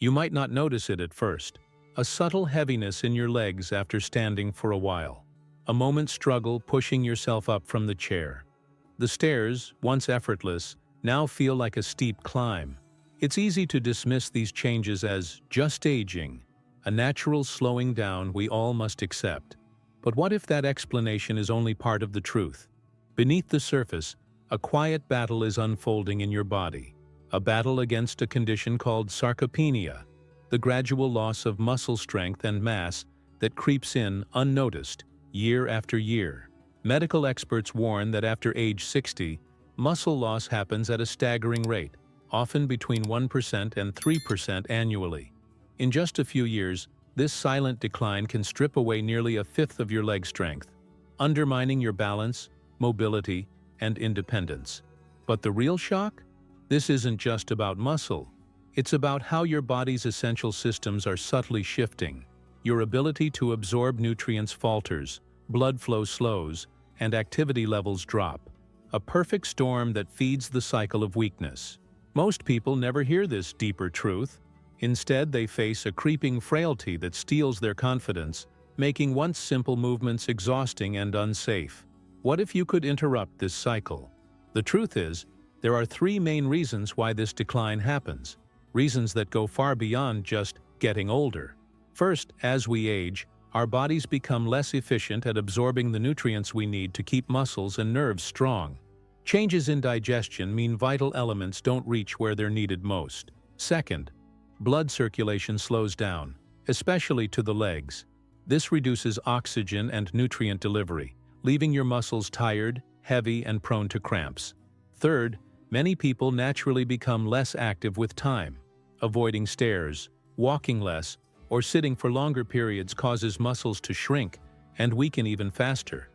You might not notice it at first. A subtle heaviness in your legs after standing for a while. A moment's struggle pushing yourself up from the chair. The stairs, once effortless, now feel like a steep climb. It's easy to dismiss these changes as just aging, a natural slowing down we all must accept. But what if that explanation is only part of the truth? Beneath the surface, a quiet battle is unfolding in your body. A battle against a condition called sarcopenia, the gradual loss of muscle strength and mass that creeps in unnoticed, year after year. Medical experts warn that after age 60, muscle loss happens at a staggering rate, often between 1% and 3% annually. In just a few years, this silent decline can strip away nearly a fifth of your leg strength, undermining your balance, mobility, and independence. But the real shock? This isn't just about muscle. It's about how your body's essential systems are subtly shifting. Your ability to absorb nutrients falters, blood flow slows, and activity levels drop. A perfect storm that feeds the cycle of weakness. Most people never hear this deeper truth. Instead, they face a creeping frailty that steals their confidence, making once simple movements exhausting and unsafe. What if you could interrupt this cycle? The truth is, there are three main reasons why this decline happens, reasons that go far beyond just getting older. First, as we age, our bodies become less efficient at absorbing the nutrients we need to keep muscles and nerves strong. Changes in digestion mean vital elements don't reach where they're needed most. Second, blood circulation slows down, especially to the legs. This reduces oxygen and nutrient delivery, leaving your muscles tired, heavy, and prone to cramps. Third, many people naturally become less active with time. Avoiding stairs, walking less, or sitting for longer periods causes muscles to shrink and weaken even faster.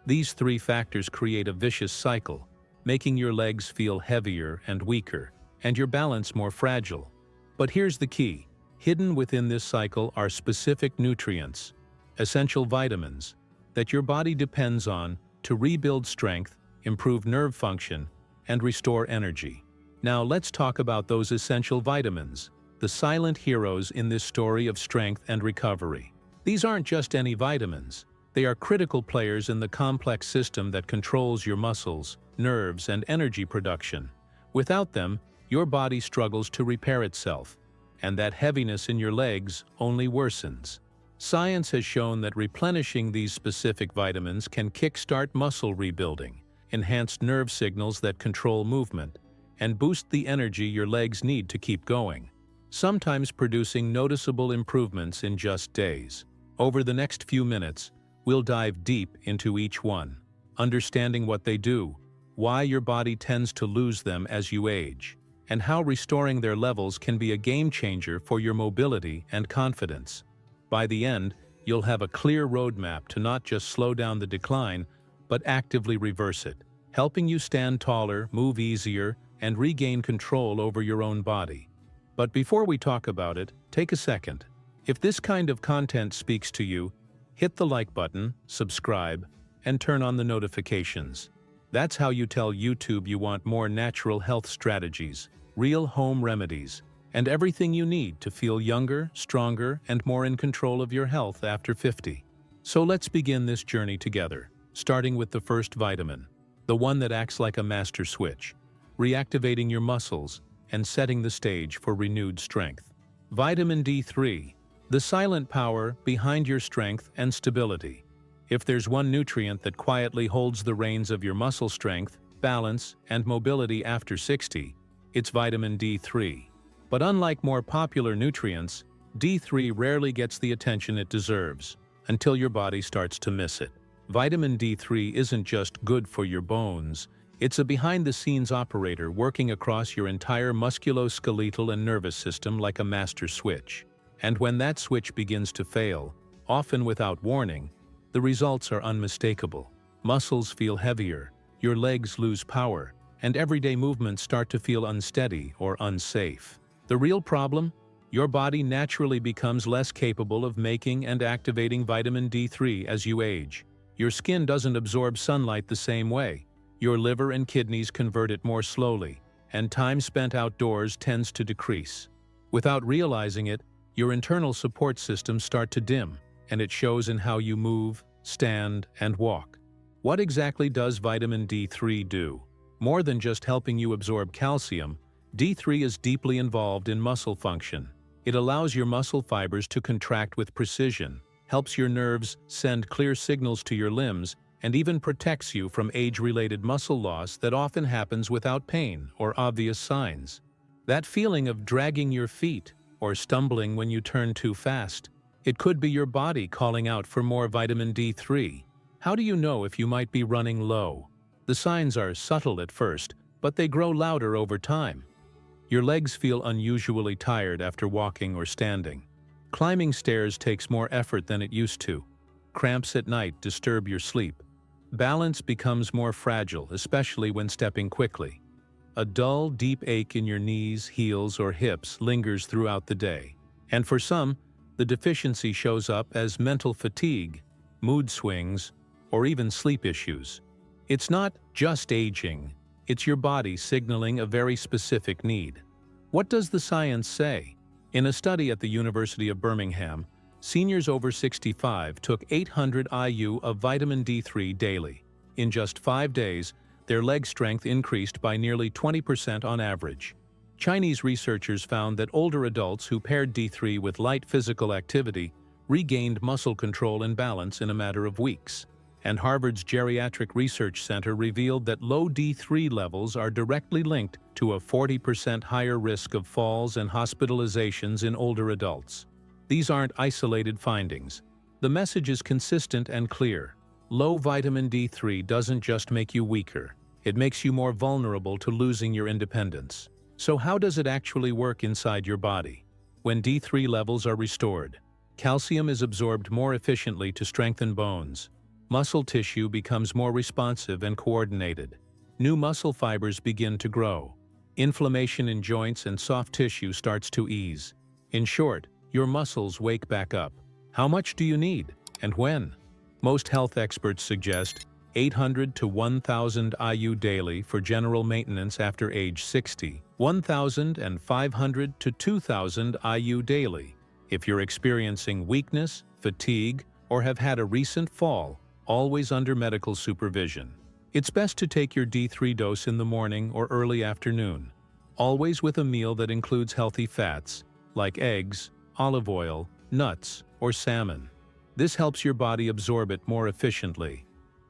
These three factors create a vicious cycle, making your legs feel heavier and weaker, and your balance more fragile. But here's the key. Hidden within this cycle are specific nutrients, essential vitamins, that your body depends on to rebuild strength, improve nerve function, and restore energy. Now let's talk about those essential vitamins, the silent heroes in this story of strength and recovery. These aren't just any vitamins. They are critical players in the complex system that controls your muscles, nerves, and energy production. Without them, your body struggles to repair itself, and that heaviness in your legs only worsens. Science has shown that replenishing these specific vitamins can kickstart muscle rebuilding, enhance nerve signals that control movement, and boost the energy your legs need to keep going, sometimes producing noticeable improvements in just days. Over the next few minutes, we'll dive deep into each one, understanding what they do, why your body tends to lose them as you age, and how restoring their levels can be a game changer for your mobility and confidence. By the end, you'll have a clear roadmap to not just slow down the decline, but actively reverse it, helping you stand taller, move easier, and regain control over your own body. But before we talk about it, take a second. If this kind of content speaks to you, hit the like button, subscribe, and turn on the notifications. That's how you tell YouTube you want more natural health strategies, real home remedies, and everything you need to feel younger, stronger, and more in control of your health after 50. So let's begin this journey together, starting with the first vitamin, the one that acts like a master switch, reactivating your muscles and setting the stage for renewed strength. Vitamin D3, the silent power behind your strength and stability. If there's one nutrient that quietly holds the reins of your muscle strength, balance, and mobility after 60, it's vitamin D3. But unlike more popular nutrients, D3 rarely gets the attention it deserves, until your body starts to miss it. Vitamin D3 isn't just good for your bones, it's a behind-the-scenes operator working across your entire musculoskeletal and nervous system like a master switch. And when that switch begins to fail, often without warning, the results are unmistakable. Muscles feel heavier, your legs lose power, and everyday movements start to feel unsteady or unsafe. The real problem? Your body naturally becomes less capable of making and activating vitamin D3 as you age. Your skin doesn't absorb sunlight the same way. Your liver and kidneys convert it more slowly, and time spent outdoors tends to decrease. Without realizing it, your internal support systems start to dim, and it shows in how you move, stand, and walk. What exactly does vitamin D3 do? More than just helping you absorb calcium, D3 is deeply involved in muscle function. It allows your muscle fibers to contract with precision, helps your nerves send clear signals to your limbs, and even protects you from age-related muscle loss that often happens without pain or obvious signs. That feeling of dragging your feet or stumbling when you turn too fast, it could be your body calling out for more vitamin D3. How do you know if you might be running low? The signs are subtle at first, but they grow louder over time. Your legs feel unusually tired after walking or standing. Climbing stairs takes more effort than it used to. Cramps at night disturb your sleep. Balance becomes more fragile, especially when stepping quickly. A dull, deep ache in your knees, heels, or hips lingers throughout the day. And for some, the deficiency shows up as mental fatigue, mood swings, or even sleep issues. It's not just aging, it's your body signaling a very specific need. What does the science say? In a study at the University of Birmingham, seniors over 65 took 800 IU of vitamin D3 daily. In just 5 days, their leg strength increased by nearly 20% on average. Chinese researchers found that older adults who paired D3 with light physical activity regained muscle control and balance in a matter of weeks. And Harvard's Geriatric Research Center revealed that low D3 levels are directly linked to a 40% higher risk of falls and hospitalizations in older adults. These aren't isolated findings. The message is consistent and clear. Low vitamin D3 doesn't just make you weaker, it makes you more vulnerable to losing your independence. So how does it actually work inside your body? When D3 levels are restored, calcium is absorbed more efficiently to strengthen bones. Muscle tissue becomes more responsive and coordinated. New muscle fibers begin to grow. Inflammation in joints and soft tissue starts to ease. In short, your muscles wake back up. How much do you need, and when? Most health experts suggest 800 to 1,000 IU daily for general maintenance after age 60, 1,500 to 2,000 IU daily if you're experiencing weakness, fatigue, or have had a recent fall, always under medical supervision. It's best to take your D3 dose in the morning or early afternoon, always with a meal that includes healthy fats, like eggs, olive oil, nuts, or salmon. This helps your body absorb it more efficiently.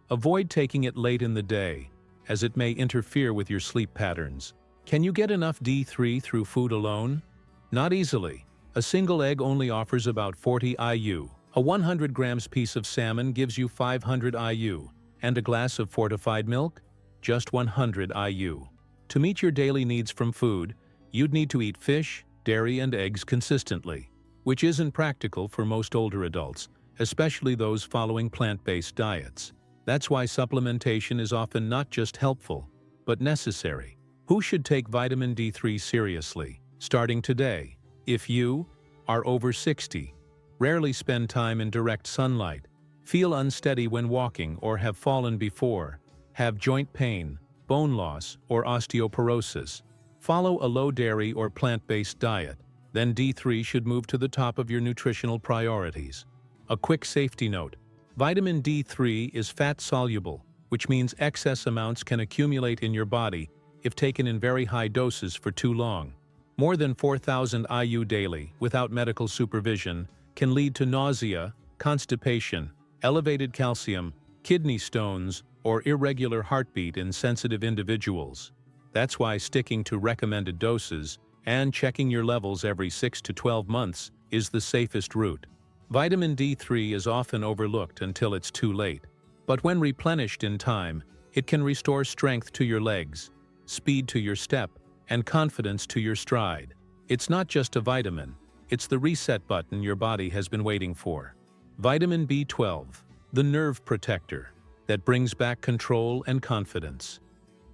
Avoid taking it late in the day, as it may interfere with your sleep patterns. Can you get enough D3 through food alone? Not easily. A single egg only offers about 40 IU. A 100 grams piece of salmon gives you 500 IU, and a glass of fortified milk? Just 100 IU. To meet your daily needs from food, you'd need to eat fish, dairy, and eggs consistently, which isn't practical for most older adults, especially those following plant-based diets. That's why supplementation is often not just helpful, but necessary. Who should take vitamin D3 seriously? Starting today, if you are over 60, rarely spend time in direct sunlight, feel unsteady when walking or have fallen before, have joint pain, bone loss, or osteoporosis, follow a low-dairy or plant-based diet, then D3 should move to the top of your nutritional priorities. A quick safety note: vitamin D3 is fat-soluble, which means excess amounts can accumulate in your body if taken in very high doses for too long. More than 4,000 IU daily without medical supervision can lead to nausea, constipation, elevated calcium, kidney stones, or irregular heartbeat in sensitive individuals. That's why sticking to recommended doses and checking your levels every 6 to 12 months is the safest route. Vitamin D3 is often overlooked until it's too late, but when replenished in time, it can restore strength to your legs, speed to your step, and confidence to your stride. It's not just a vitamin, it's the reset button your body has been waiting for. Vitamin B12, the nerve protector that brings back control and confidence.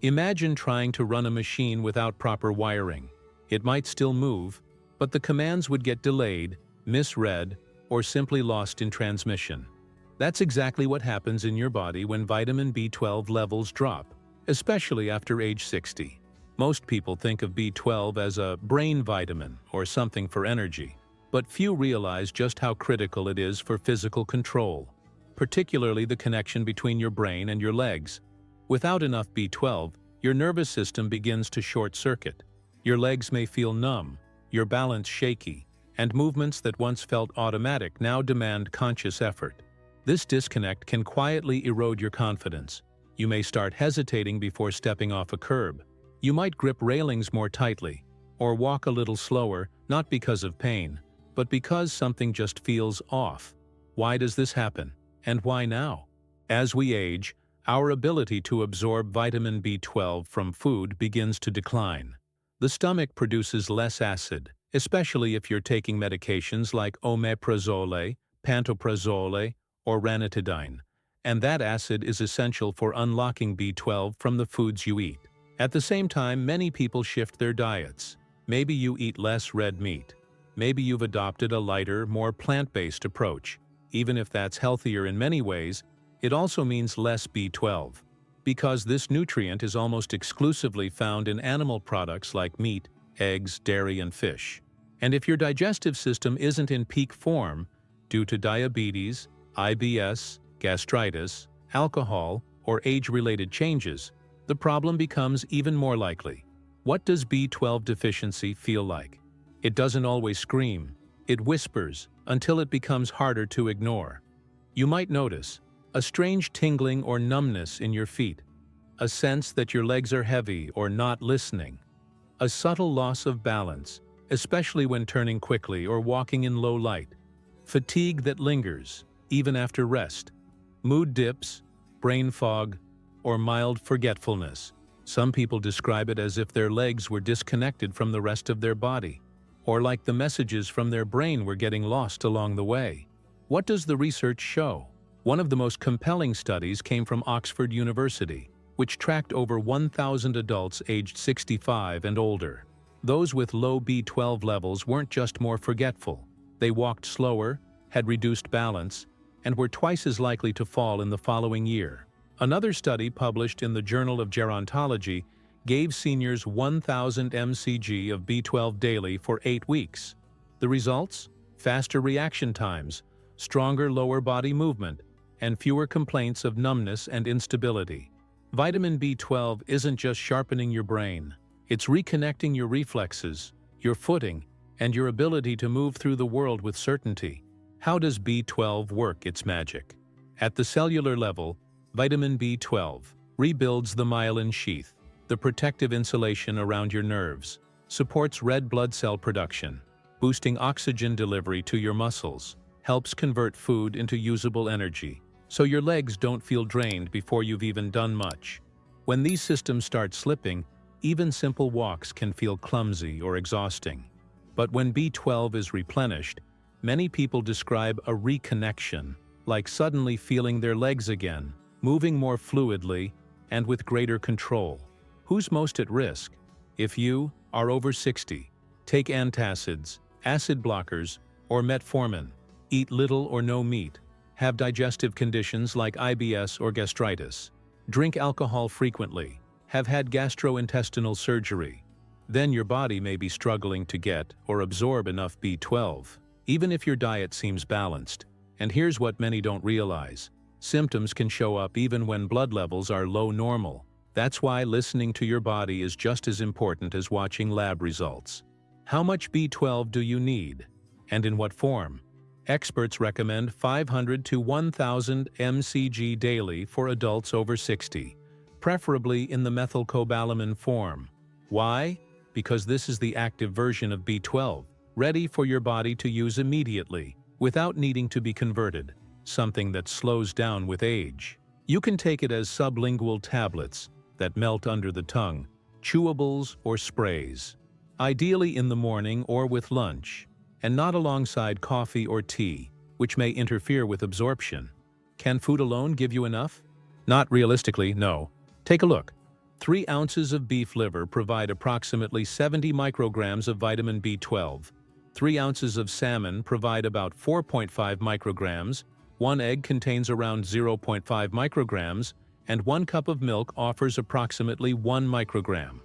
Imagine trying to run a machine without proper wiring. It might still move, but the commands would get delayed, misread, or simply lost in transmission. That's exactly what happens in your body when vitamin B12 levels drop, especially after age 60. Most people think of B12 as a brain vitamin or something for energy, but few realize just how critical it is for physical control, particularly the connection between your brain and your legs. Without enough B12, your nervous system begins to short-circuit. Your legs may feel numb, your balance shaky, and movements that once felt automatic now demand conscious effort. This disconnect can quietly erode your confidence. You may start hesitating before stepping off a curb. You might grip railings more tightly, or walk a little slower, not because of pain, but because something just feels off. Why does this happen? And why now? As we age, our ability to absorb vitamin B12 from food begins to decline. The stomach produces less acid, especially if you're taking medications like omeprazole, pantoprazole, or ranitidine, and that acid is essential for unlocking B12 from the foods you eat. At the same time, many people shift their diets. Maybe you eat less red meat. Maybe you've adopted a lighter, more plant-based approach. Even if that's healthier in many ways, it also means less B12, because this nutrient is almost exclusively found in animal products like meat, eggs, dairy, and fish. And if your digestive system isn't in peak form due to diabetes, IBS, gastritis, alcohol, or age-related changes, the problem becomes even more likely. What does B12 deficiency feel like? It doesn't always scream. It whispers until it becomes harder to ignore. You might notice a strange tingling or numbness in your feet, a sense that your legs are heavy or not listening, a subtle loss of balance, especially when turning quickly or walking in low light, fatigue that lingers, even after rest, mood dips, brain fog, or mild forgetfulness. Some people describe it as if their legs were disconnected from the rest of their body, or like the messages from their brain were getting lost along the way. What does the research show? One of the most compelling studies came from Oxford University, which tracked over 1,000 adults aged 65 and older. Those with low B12 levels weren't just more forgetful. They walked slower, had reduced balance, and were twice as likely to fall in the following year. Another study published in the Journal of Gerontology gave seniors 1,000 mcg of B12 daily for 8 weeks. The results? Faster reaction times, stronger lower body movement, and fewer complaints of numbness and instability. Vitamin B12 isn't just sharpening your brain. It's reconnecting your reflexes, your footing, and your ability to move through the world with certainty. How does B12 work its magic? At the cellular level, vitamin B12 rebuilds the myelin sheath, the protective insulation around your nerves, supports red blood cell production, boosting oxygen delivery to your muscles, helps convert food into usable energy, so your legs don't feel drained before you've even done much. When these systems start slipping, even simple walks can feel clumsy or exhausting. But when B12 is replenished, many people describe a reconnection, like suddenly feeling their legs again, moving more fluidly and with greater control. Who's most at risk? If you are over 60, take antacids, acid blockers, or metformin, eat little or no meat, have digestive conditions like IBS or gastritis, drink alcohol frequently, have had gastrointestinal surgery, then your body may be struggling to get or absorb enough B12, even if your diet seems balanced. And here's what many don't realize. Symptoms can show up even when blood levels are low normal. That's why listening to your body is just as important as watching lab results. How much B12 do you need? And in what form? Experts recommend 500 to 1,000 mcg daily for adults over 60, preferably in the methylcobalamin form. Why? Because this is the active version of B12, ready for your body to use immediately, without needing to be converted, something that slows down with age. You can take it as sublingual tablets that melt under the tongue, chewables or sprays, ideally in the morning or with lunch, and not alongside coffee or tea, which may interfere with absorption. Can food alone give you enough? Not realistically, no. Take a look. 3 ounces of beef liver provide approximately 70 micrograms of vitamin B12. 3 ounces of salmon provide about 4.5 micrograms, 1 egg contains around 0.5 micrograms, and 1 cup of milk offers approximately 1 microgram.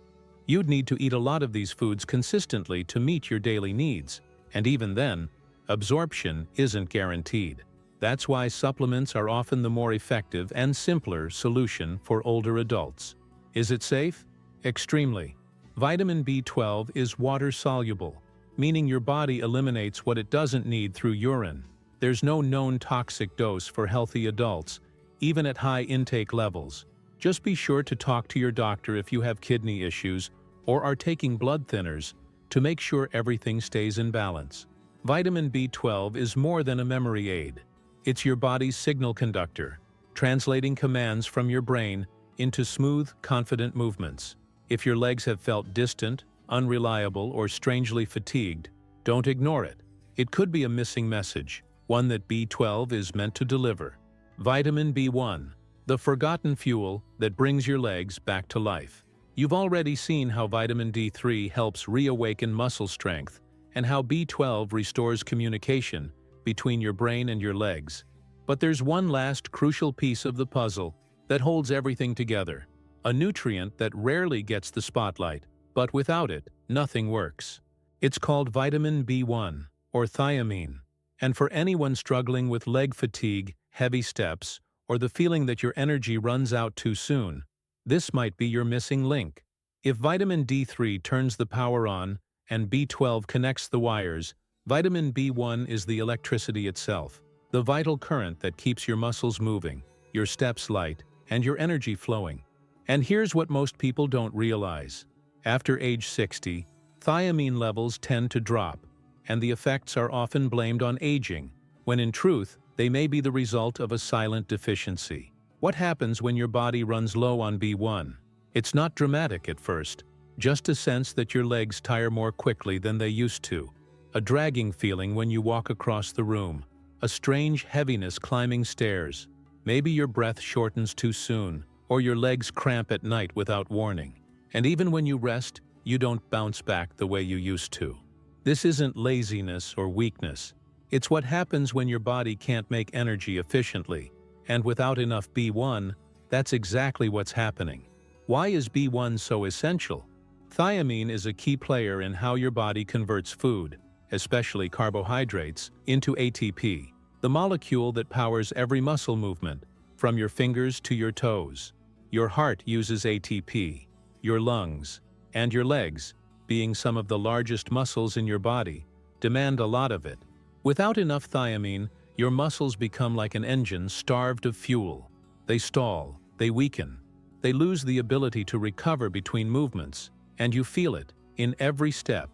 You'd need to eat a lot of these foods consistently to meet your daily needs, and even then, absorption isn't guaranteed. That's why supplements are often the more effective and simpler solution for older adults. Is it safe? Extremely. Vitamin B12 is water-soluble, meaning your body eliminates what it doesn't need through urine. There's no known toxic dose for healthy adults, even at high intake levels. Just be sure to talk to your doctor if you have kidney issues or are taking blood thinners to make sure everything stays in balance. Vitamin B12 is more than a memory aid. It's your body's signal conductor, translating commands from your brain into smooth, confident movements. If your legs have felt distant, unreliable, or strangely fatigued, don't ignore it. It could be a missing message, one that B12 is meant to deliver. Vitamin B1, the forgotten fuel that brings your legs back to life. You've already seen how vitamin D3 helps reawaken muscle strength and how B12 restores communication between your brain and your legs. But there's one last crucial piece of the puzzle that holds everything together, a nutrient that rarely gets the spotlight, but without it, nothing works. It's called vitamin B1, or thiamine. And for anyone struggling with leg fatigue, heavy steps, or the feeling that your energy runs out too soon, this might be your missing link. If vitamin D3 turns the power on and B12 connects the wires, vitamin B1 is the electricity itself, the vital current that keeps your muscles moving, your steps light, and your energy flowing. And here's what most people don't realize. After age 60, thiamine levels tend to drop, and the effects are often blamed on aging, when in truth, they may be the result of a silent deficiency. What happens when your body runs low on B1? It's not dramatic at first, just a sense that your legs tire more quickly than they used to, a dragging feeling when you walk across the room, a strange heaviness climbing stairs. Maybe your breath shortens too soon, or your legs cramp at night without warning. And even when you rest, you don't bounce back the way you used to. This isn't laziness or weakness. It's what happens when your body can't make energy efficiently, and without enough B1, that's exactly what's happening. Why is B1 so essential? Thiamine is a key player in how your body converts food, especially carbohydrates, into ATP, the molecule that powers every muscle movement, from your fingers to your toes. Your heart uses ATP, your lungs, and your legs, being some of the largest muscles in your body, demand a lot of it. Without enough thiamine, your muscles become like an engine starved of fuel. They stall, they weaken, they lose the ability to recover between movements, and you feel it in every step.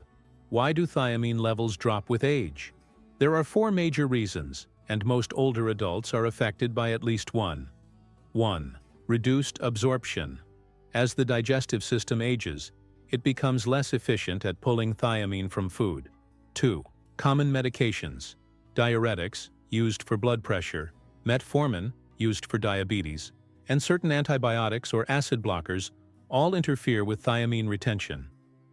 Why do thiamine levels drop with age? There are 4 major reasons, and most older adults are affected by at least one. 1. Reduced absorption. As the digestive system ages, it becomes less efficient at pulling thiamine from food. 2. Common medications. Diuretics, used for blood pressure, metformin, used for diabetes, and certain antibiotics or acid blockers all interfere with thiamine retention.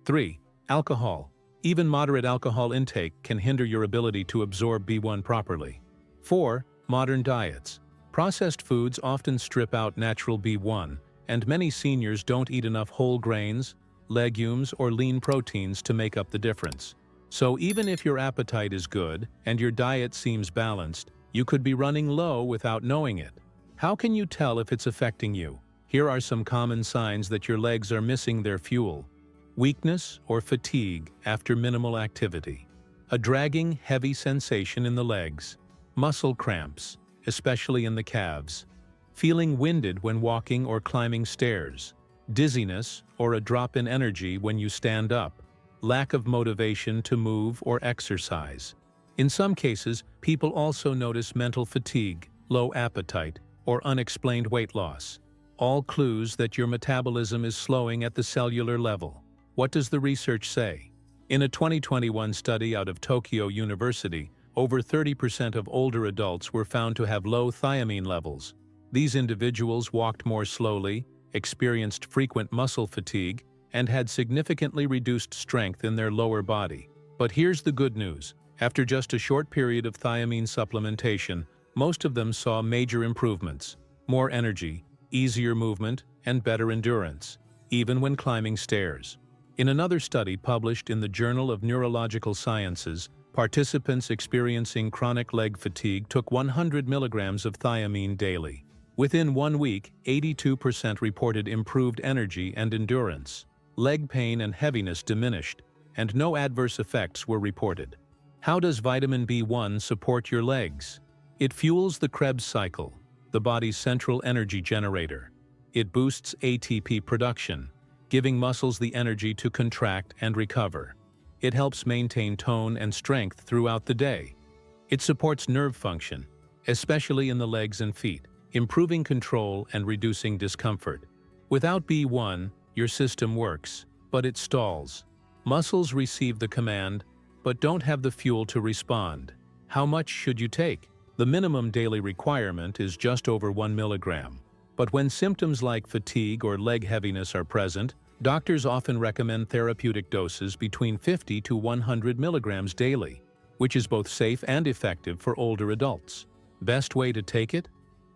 3. Alcohol. Even moderate alcohol intake can hinder your ability to absorb B1 properly. 4. Modern diets. Processed foods often strip out natural B1, and many seniors don't eat enough whole grains, legumes, or lean proteins to make up the difference. So even if your appetite is good and your diet seems balanced, you could be running low without knowing it. How can you tell if it's affecting you? Here are some common signs that your legs are missing their fuel. Weakness or fatigue after minimal activity. A dragging, heavy sensation in the legs. Muscle cramps, especially in the calves. Feeling winded when walking or climbing stairs. Dizziness or a drop in energy when you stand up. Lack of motivation to move or exercise. In some cases, people also notice mental fatigue, low appetite, or unexplained weight loss. All clues that your metabolism is slowing at the cellular level. What does the research say? In a 2021 study out of Tokyo University, over 30% of older adults were found to have low thiamine levels. These individuals walked more slowly, experienced frequent muscle fatigue, and had significantly reduced strength in their lower body. But here's the good news. After just a short period of thiamine supplementation, most of them saw major improvements. More energy, easier movement, and better endurance, even when climbing stairs. In another study published in the Journal of Neurological Sciences, participants experiencing chronic leg fatigue took 100 milligrams of thiamine daily. Within 1 week, 82% reported improved energy and endurance. Leg pain and heaviness diminished, and no adverse effects were reported. How does vitamin B1 support your legs? It fuels the Krebs cycle, the body's central energy generator. It boosts ATP production, giving muscles the energy to contract and recover. It helps maintain tone and strength throughout the day. It supports nerve function, especially in the legs and feet, improving control and reducing discomfort. Without B1, your system works, but it stalls. Muscles receive the command, but don't have the fuel to respond. How much should you take? The minimum daily requirement is just over 1 milligram. But when symptoms like fatigue or leg heaviness are present, doctors often recommend therapeutic doses between 50 to 100 milligrams daily, which is both safe and effective for older adults. Best way to take it?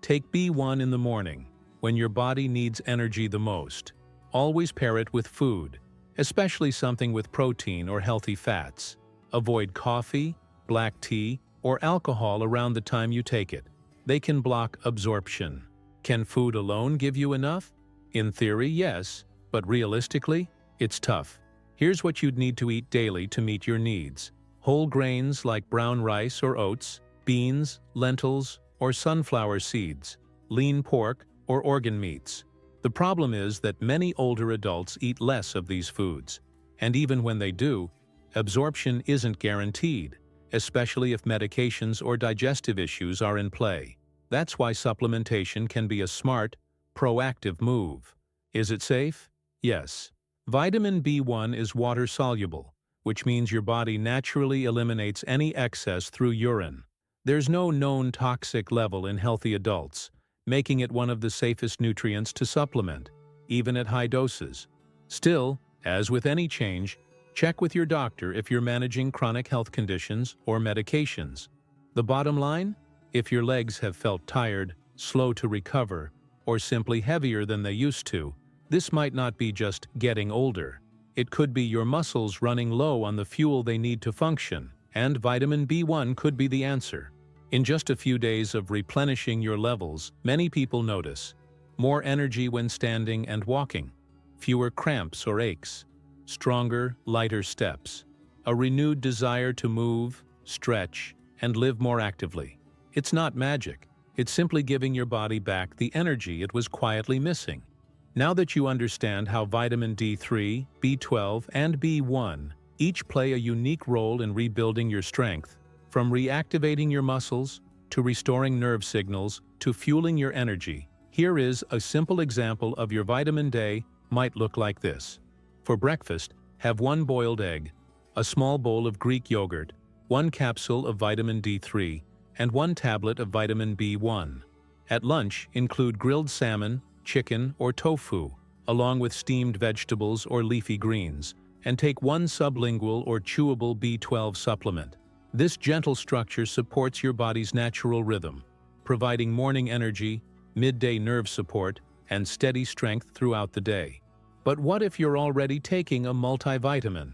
Take B1 in the morning, when your body needs energy the most. Always pair it with food, especially something with protein or healthy fats. Avoid coffee, black tea, or alcohol around the time you take it. They can block absorption. Can food alone give you enough? In theory, yes, but realistically, it's tough. Here's what you'd need to eat daily to meet your needs. Whole grains like brown rice or oats, beans, lentils, or sunflower seeds, lean pork or organ meats. The problem is that many older adults eat less of these foods, and even when they do, absorption isn't guaranteed, especially if medications or digestive issues are in play. That's why supplementation can be a smart, proactive move. Is it safe? Yes. Vitamin B1 is water-soluble, which means your body naturally eliminates any excess through urine. There's no known toxic level in healthy adults, making it one of the safest nutrients to supplement, even at high doses. Still, as with any change, check with your doctor if you're managing chronic health conditions or medications. The bottom line? If your legs have felt tired, slow to recover, or simply heavier than they used to, this might not be just getting older. It could be your muscles running low on the fuel they need to function, and vitamin B1 could be the answer. In just a few days of replenishing your levels, many people notice more energy when standing and walking, fewer cramps or aches, stronger, lighter steps, a renewed desire to move, stretch, and live more actively. It's not magic. It's simply giving your body back the energy it was quietly missing. Now that you understand how vitamin D3, B12, and B1 each play a unique role in rebuilding your strength, from reactivating your muscles, to restoring nerve signals, to fueling your energy, here is a simple example of your vitamin day might look like this. For breakfast, have 1 boiled egg, a small bowl of Greek yogurt, 1 capsule of vitamin D3, and 1 tablet of vitamin B1. At lunch, include grilled salmon, chicken, or tofu, along with steamed vegetables or leafy greens, and take 1 sublingual or chewable B12 supplement. This gentle structure supports your body's natural rhythm, providing morning energy, midday nerve support, and steady strength throughout the day. But what if you're already taking a multivitamin?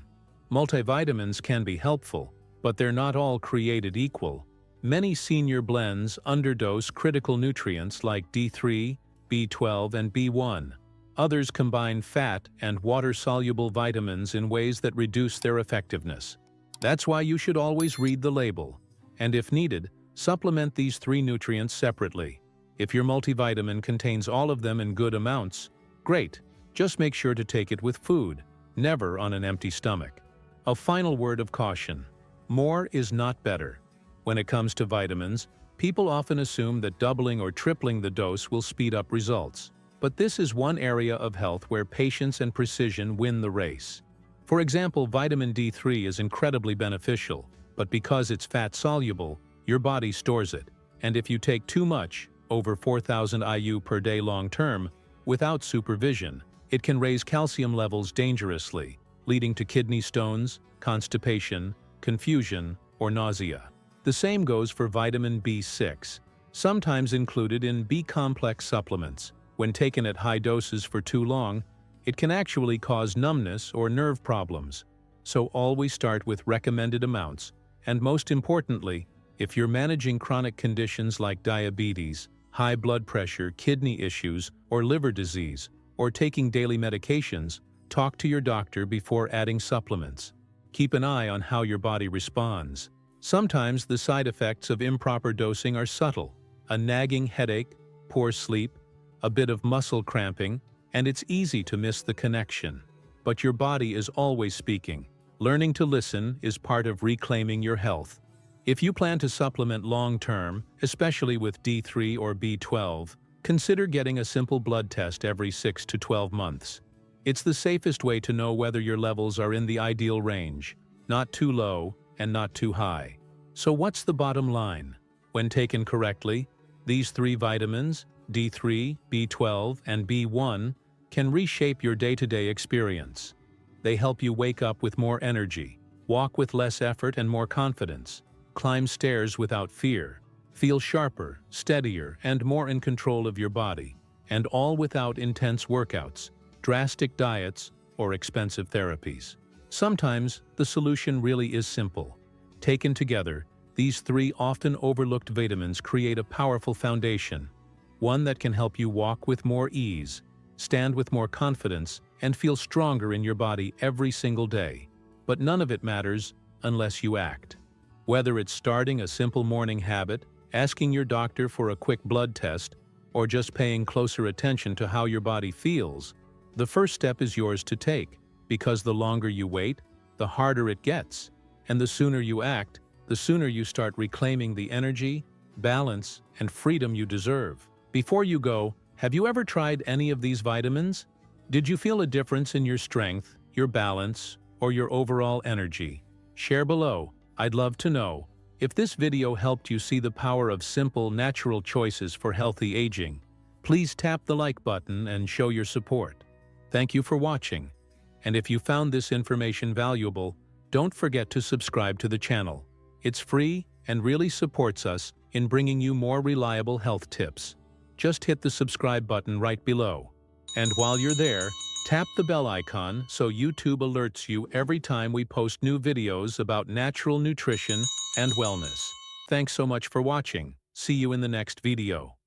Multivitamins can be helpful, but they're not all created equal. Many senior blends underdose critical nutrients like D3, B12, and B1. Others combine fat and water-soluble vitamins in ways that reduce their effectiveness. That's why you should always read the label, and if needed, supplement these 3 nutrients separately. If your multivitamin contains all of them in good amounts, great. Just make sure to take it with food, never on an empty stomach. A final word of caution: more is not better. When it comes to vitamins, people often assume that doubling or tripling the dose will speed up results. But this is one area of health where patience and precision win the race. For example, vitamin D3 is incredibly beneficial, but because it's fat-soluble, your body stores it. And if you take too much, over 4,000 IU per day long-term, without supervision, it can raise calcium levels dangerously, leading to kidney stones, constipation, confusion, or nausea. The same goes for vitamin B6, sometimes included in B-complex supplements. When taken at high doses for too long, It can actually cause numbness or nerve problems, so always start with recommended amounts, and most importantly, if you're managing chronic conditions like diabetes, high blood pressure, kidney issues, or liver disease, or taking daily medications, talk to your doctor before adding supplements. Keep an eye on how your body responds. Sometimes the side effects of improper dosing are subtle: a nagging headache, poor sleep, a bit of muscle cramping, and it's easy to miss the connection. But your body is always speaking. Learning to listen is part of reclaiming your health. If you plan to supplement long-term, especially with D3 or B12, consider getting a simple blood test every 6 to 12 months. It's the safest way to know whether your levels are in the ideal range, not too low and not too high. So what's the bottom line? When taken correctly, these three vitamins, D3, B12, and B1, can reshape your day-to-day experience. They help you wake up with more energy, walk with less effort and more confidence, climb stairs without fear, feel sharper, steadier, and more in control of your body, and all without intense workouts, drastic diets, or expensive therapies. Sometimes, the solution really is simple. Taken together, these three often overlooked vitamins create a powerful foundation, one that can help you walk with more ease, stand with more confidence, and feel stronger in your body every single day. But none of it matters unless you act. Whether it's starting a simple morning habit, asking your doctor for a quick blood test, or just paying closer attention to how your body feels, the first step is yours to take, because the longer you wait, the harder it gets, and the sooner you act, the sooner you start reclaiming the energy, balance, and freedom you deserve. Before you go, have you ever tried any of these vitamins? Did you feel a difference in your strength, your balance, or your overall energy? Share below. I'd love to know. If this video helped you see the power of simple, natural choices for healthy aging, please tap the like button and show your support. Thank you for watching. And if you found this information valuable, don't forget to subscribe to the channel. It's free and really supports us in bringing you more reliable health tips. Just hit the subscribe button right below. And while you're there, tap the bell icon so YouTube alerts you every time we post new videos about natural nutrition and wellness. Thanks so much for watching. See you in the next video.